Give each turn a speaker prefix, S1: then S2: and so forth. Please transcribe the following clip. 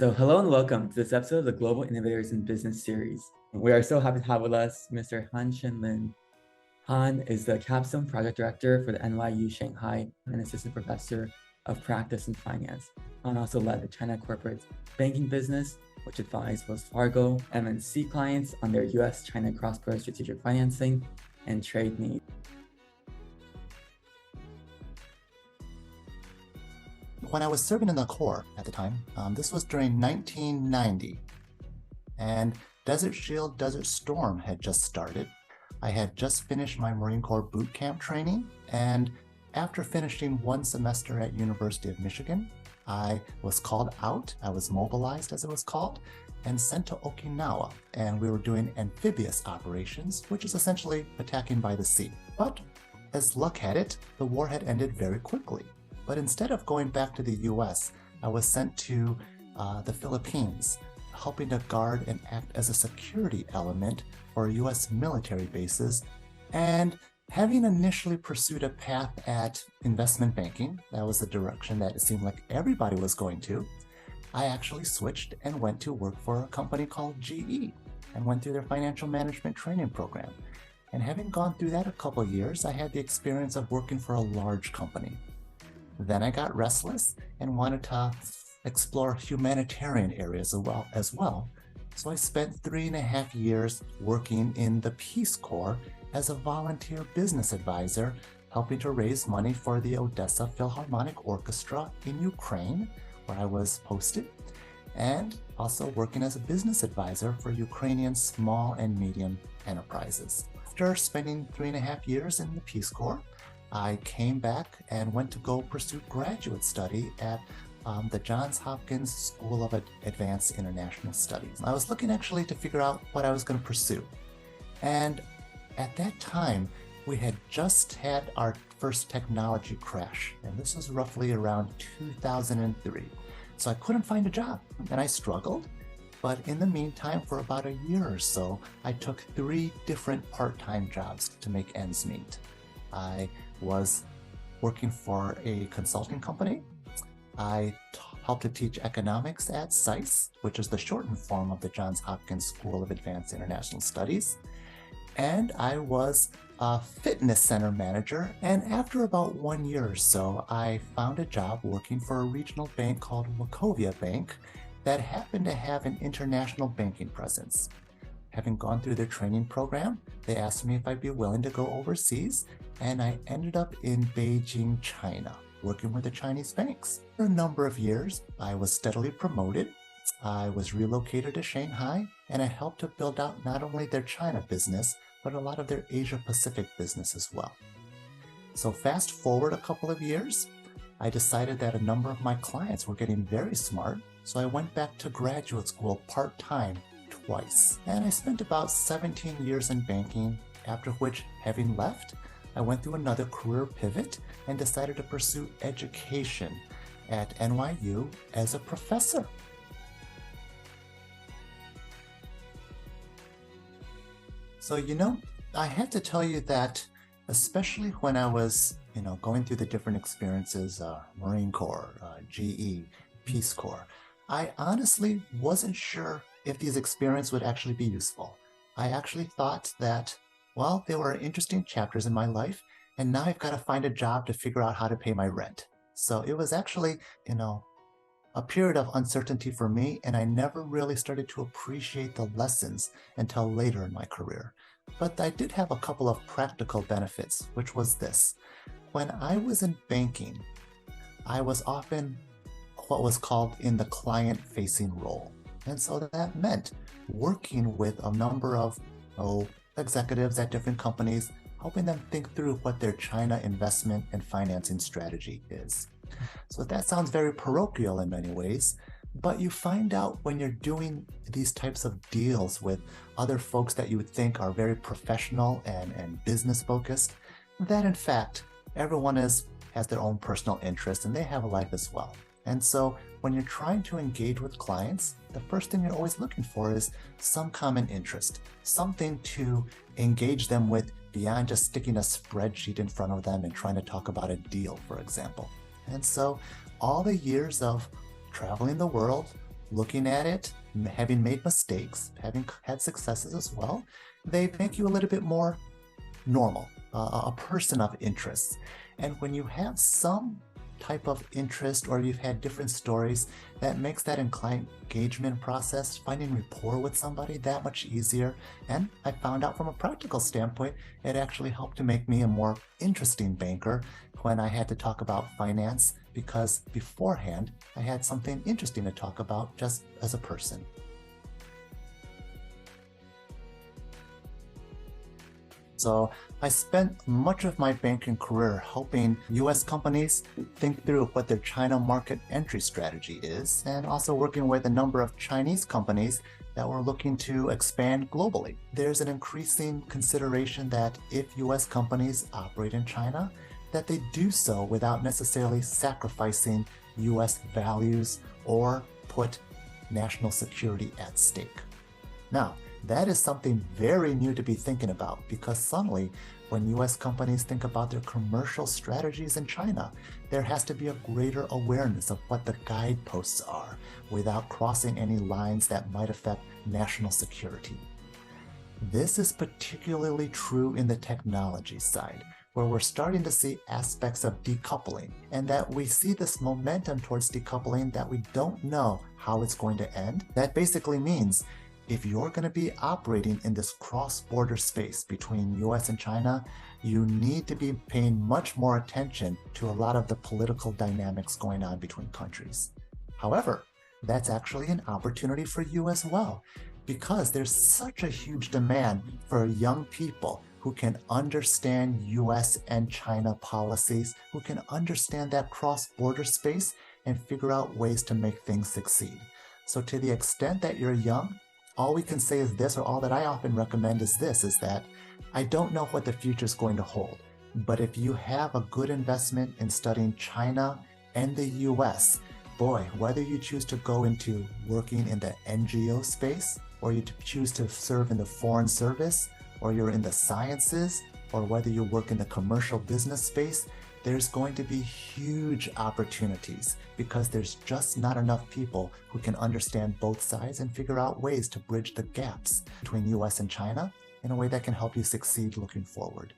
S1: So hello and welcome to this episode of the Global Innovators in Business series. We are so happy to have with us Mr. Han Shen Lin. Han is the Capstone Project Director for the NYU Shanghai and Assistant Professor of Practice and Finance. Han also led the China corporate banking business, which advised Wells Fargo MNC clients on their US-China cross-border strategic financing and trade needs.
S2: When I was serving in the Corps at the time, this was during 1990, and Desert Shield, Desert Storm had just started. I had just finished my Marine Corps boot camp training, and after finishing one semester at University of Michigan, I was called out. I was mobilized, as it was called, and sent to Okinawa, and we were doing amphibious operations, which is essentially attacking by the sea. But as luck had it, the war had ended very quickly. But instead of going back to the US, I was sent to the Philippines, helping to guard and act as a security element for US military bases. And having initially pursued a path at investment banking, that was the direction that it seemed like everybody was going to, I actually switched and went to work for a company called GE and went through their financial management training program. And having gone through that a couple of years, I had the experience of working for a large company. Then I got restless and wanted to explore humanitarian areas as well. So I spent 3.5 years working in the Peace Corps as a volunteer business advisor, helping to raise money for the Odessa Philharmonic Orchestra in Ukraine, where I was posted, and also working as a business advisor for Ukrainian small and medium enterprises. After spending 3.5 years in the Peace Corps, I came back and went to go pursue graduate study at the Johns Hopkins School of Advanced International Studies. I was looking actually to figure out what I was going to pursue. And at that time, we had just had our first technology crash. And this was roughly around 2003. So I couldn't find a job and I struggled. But in the meantime, for about a year or so, I took 3 different part-time jobs to make ends meet. I was working for a consulting company. I helped to teach economics at SICE, which is the shortened form of the Johns Hopkins School of Advanced International Studies. And I was a fitness center manager. And after about 1 year or so, I found a job working for a regional bank called Wachovia Bank that happened to have an international banking presence. Having gone through their training program, they asked me if I'd be willing to go overseas, and I ended up in Beijing, China, working with the Chinese banks. For a number of years, I was steadily promoted. I was relocated to Shanghai, and I helped to build out not only their China business, but a lot of their Asia-Pacific business as well. So fast forward a couple of years, I decided that a number of my clients were getting very smart, so I went back to graduate school part-time twice. And I spent about 17 years in banking, after which, having left, I went through another career pivot and decided to pursue education at NYU as a professor. So, I have to tell you that, especially when I was, going through the different experiences, Marine Corps, GE, Peace Corps, I honestly wasn't sure if these experiences would actually be useful. I actually thought that, well, they were interesting chapters in my life, and now I've got to find a job to figure out how to pay my rent. So it was actually, a period of uncertainty for me, and I never really started to appreciate the lessons until later in my career. But I did have a couple of practical benefits, which was this. When I was in banking, I was often what was called in the client-facing role. And so that meant working with a number of executives at different companies, helping them think through what their China investment and financing strategy is. So that sounds very parochial in many ways, but you find out when you're doing these types of deals with other folks that you would think are very professional and business focused, that in fact, everyone has their own personal interests and they have a life as well. And so when you're trying to engage with clients, the first thing you're always looking for is some common interest, something to engage them with beyond just sticking a spreadsheet in front of them and trying to talk about a deal, for example. And so all the years of traveling the world, looking at it, having made mistakes, having had successes as well, they make you a little bit more normal, a person of interest. And when you have some type of interest or you've had different stories, that makes that client engagement process, finding rapport with somebody, that much easier. And I found out from a practical standpoint, it actually helped to make me a more interesting banker when I had to talk about finance, because beforehand I had something interesting to talk about just as a person. So I spent much of my banking career helping US companies think through what their China market entry strategy is, and also working with a number of Chinese companies that were looking to expand globally. There's an increasing consideration that if US companies operate in China, that they do so without necessarily sacrificing US values or put national security at stake. Now, that is something very new to be thinking about, because suddenly, when US companies think about their commercial strategies in China, there has to be a greater awareness of what the guideposts are without crossing any lines that might affect national security. This is particularly true in the technology side, where we're starting to see aspects of decoupling, and that we see this momentum towards decoupling that we don't know how it's going to end. That basically means if you're going to be operating in this cross-border space between US and China, you need to be paying much more attention to a lot of the political dynamics going on between countries. However, that's actually an opportunity for you as well, because there's such a huge demand for young people who can understand US and China policies, who can understand that cross-border space and figure out ways to make things succeed. So to the extent that you're young, all we can say is this, or all that I often recommend is this, is that I don't know what the future is going to hold, but if you have a good investment in studying China and the US, boy, whether you choose to go into working in the NGO space, or you choose to serve in the foreign service, or you're in the sciences, or whether you work in the commercial business space, there's going to be huge opportunities, because there's just not enough people who can understand both sides and figure out ways to bridge the gaps between US and China in a way that can help you succeed looking forward.